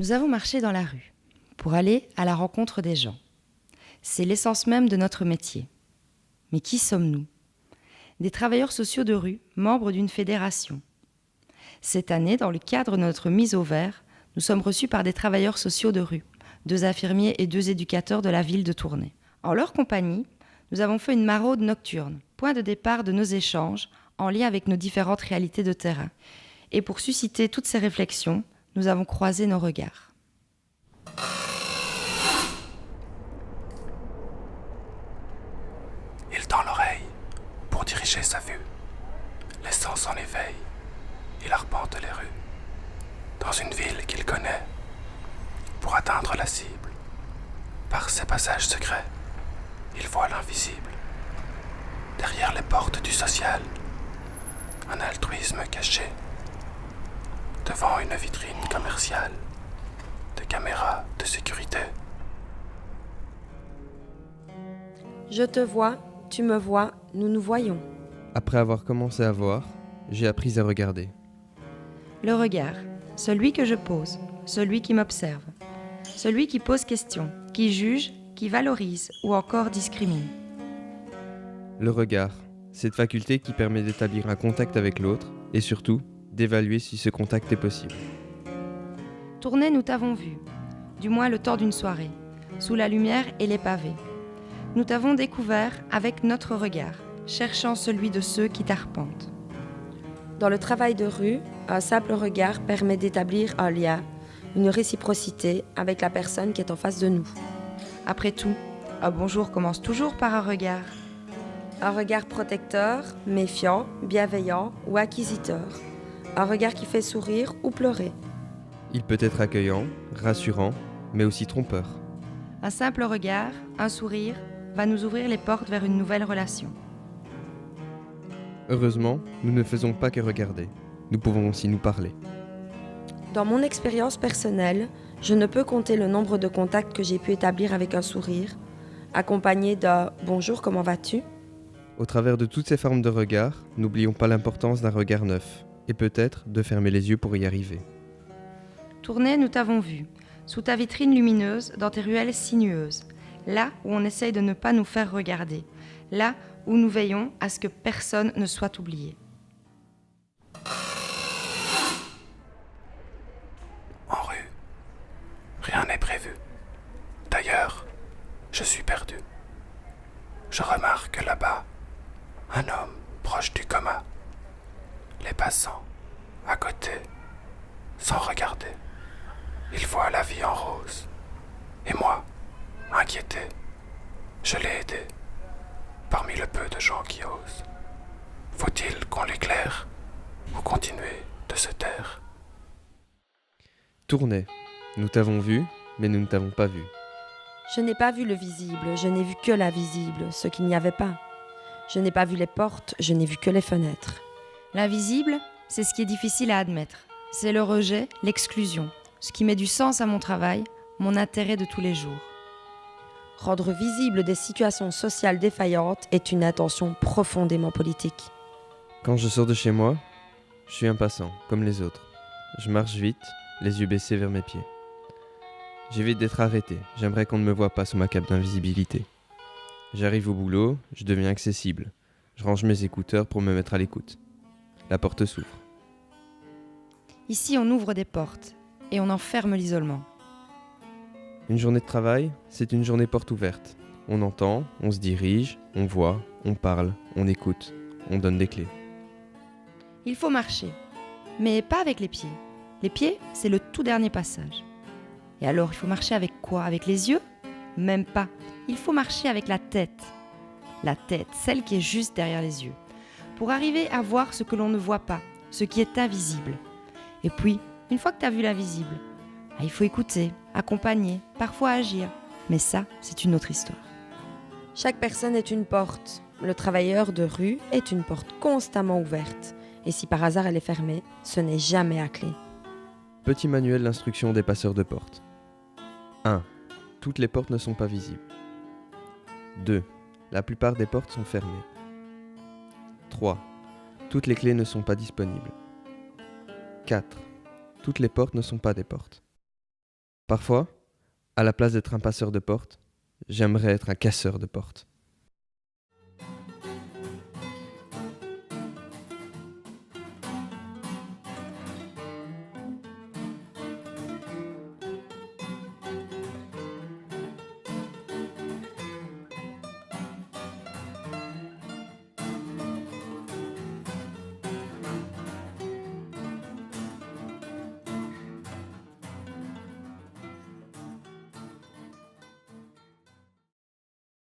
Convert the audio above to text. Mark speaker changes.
Speaker 1: Nous avons marché dans la rue pour aller à la rencontre des gens. C'est l'essence même de notre métier. Mais qui sommes-nous ? Des travailleurs sociaux de rue, membres d'une fédération. Cette année, dans le cadre de notre mise au vert, nous sommes reçus par des travailleurs sociaux de rue, 2 infirmiers et 2 éducateurs de la ville de Tournai. En leur compagnie, nous avons fait une maraude nocturne, point de départ de nos échanges en lien avec nos différentes réalités de terrain. Et pour susciter toutes ces réflexions, nous avons croisé nos regards.
Speaker 2: Il tend l'oreille pour diriger sa vue. Les sens en éveil, il arpente les rues. Dans une ville qu'il connaît, pour atteindre la cible. Par ses passages secrets, il voit l'invisible. Derrière les portes du social, un altruisme caché. Devant une vitrine commerciale, des caméras de sécurité.
Speaker 3: Je te vois, tu me vois, nous nous voyons.
Speaker 4: Après avoir commencé à voir, j'ai appris à regarder.
Speaker 1: Le regard, celui que je pose, celui qui m'observe, celui qui pose question, qui juge, qui valorise ou encore discrimine.
Speaker 4: Le regard, cette faculté qui permet d'établir un contact avec l'autre et surtout d'évaluer si ce contact est possible.
Speaker 1: Tournai, nous t'avons vu, du moins le temps d'une soirée, sous la lumière et les pavés. Nous t'avons découvert avec notre regard, cherchant celui de ceux qui t'arpentent.
Speaker 3: Dans le travail de rue, un simple regard permet d'établir un lien, une réciprocité avec la personne qui est en face de nous.
Speaker 1: Après tout, un bonjour commence toujours par un regard.
Speaker 3: Un regard protecteur, méfiant, bienveillant ou acquisiteur. Un regard qui fait sourire ou pleurer.
Speaker 4: Il peut être accueillant, rassurant, mais aussi trompeur.
Speaker 1: Un simple regard, un sourire, va nous ouvrir les portes vers une nouvelle relation.
Speaker 4: Heureusement, nous ne faisons pas que regarder. Nous pouvons aussi nous parler.
Speaker 3: Dans mon expérience personnelle, je ne peux compter le nombre de contacts que j'ai pu établir avec un sourire, accompagné d'un « bonjour, comment vas-tu ?»
Speaker 4: Au travers de toutes ces formes de regard, n'oublions pas l'importance d'un regard neuf, et peut-être de fermer les yeux pour y arriver.
Speaker 1: Tournai, nous t'avons vu, sous ta vitrine lumineuse, dans tes ruelles sinueuses, là où on essaye de ne pas nous faire regarder, là où nous veillons à ce que personne ne soit oublié.
Speaker 2: En rue, rien n'est prévu. D'ailleurs, je suis perdu. Je remarque là-bas un homme proche du coma. Les passants, à côté, sans regarder. Ils voient la vie en rose. Et moi, inquiété, je l'ai aidé. Parmi le peu de gens qui osent. Faut-il qu'on l'éclaire ou continuer de se taire ?
Speaker 4: Tournai, nous t'avons vu, mais nous ne t'avons pas vu.
Speaker 3: Je n'ai pas vu le visible, je n'ai vu que l'invisible, ce qu'il n'y avait pas. Je n'ai pas vu les portes, je n'ai vu que les fenêtres.
Speaker 1: L'invisible, c'est ce qui est difficile à admettre. C'est le rejet, l'exclusion, ce qui met du sens à mon travail, mon intérêt de tous les jours.
Speaker 3: Rendre visible des situations sociales défaillantes est une intention profondément politique.
Speaker 4: Quand je sors de chez moi, je suis un passant, comme les autres. Je marche vite, les yeux baissés vers mes pieds. J'évite d'être arrêté, j'aimerais qu'on ne me voie pas sous ma cape d'invisibilité. J'arrive au boulot, je deviens accessible. Je range mes écouteurs pour me mettre à l'écoute. La porte s'ouvre.
Speaker 1: Ici, on ouvre des portes et on enferme l'isolement.
Speaker 4: Une journée de travail, c'est une journée porte ouverte. On entend, on se dirige, on voit, on parle, on écoute, on donne des clés.
Speaker 1: Il faut marcher, mais pas avec les pieds. Les pieds, c'est le tout dernier passage. Et alors, il faut marcher avec quoi ? Avec les yeux ? Même pas. Il faut marcher avec la tête. La tête, celle qui est juste derrière les yeux. Pour arriver à voir ce que l'on ne voit pas, ce qui est invisible. Et puis, une fois que tu as vu l'invisible, il faut écouter, accompagner, parfois agir. Mais ça, c'est une autre histoire.
Speaker 3: Chaque personne est une porte. Le travailleur de rue est une porte constamment ouverte. Et si par hasard elle est fermée, ce n'est jamais à clé.
Speaker 4: Petit manuel d'instruction des passeurs de porte. 1. Toutes les portes ne sont pas visibles. 2. La plupart des portes sont fermées. 3. Toutes les clés ne sont pas disponibles. 4. Toutes les portes ne sont pas des portes. Parfois, à la place d'être un passeur de porte, j'aimerais être un casseur de porte.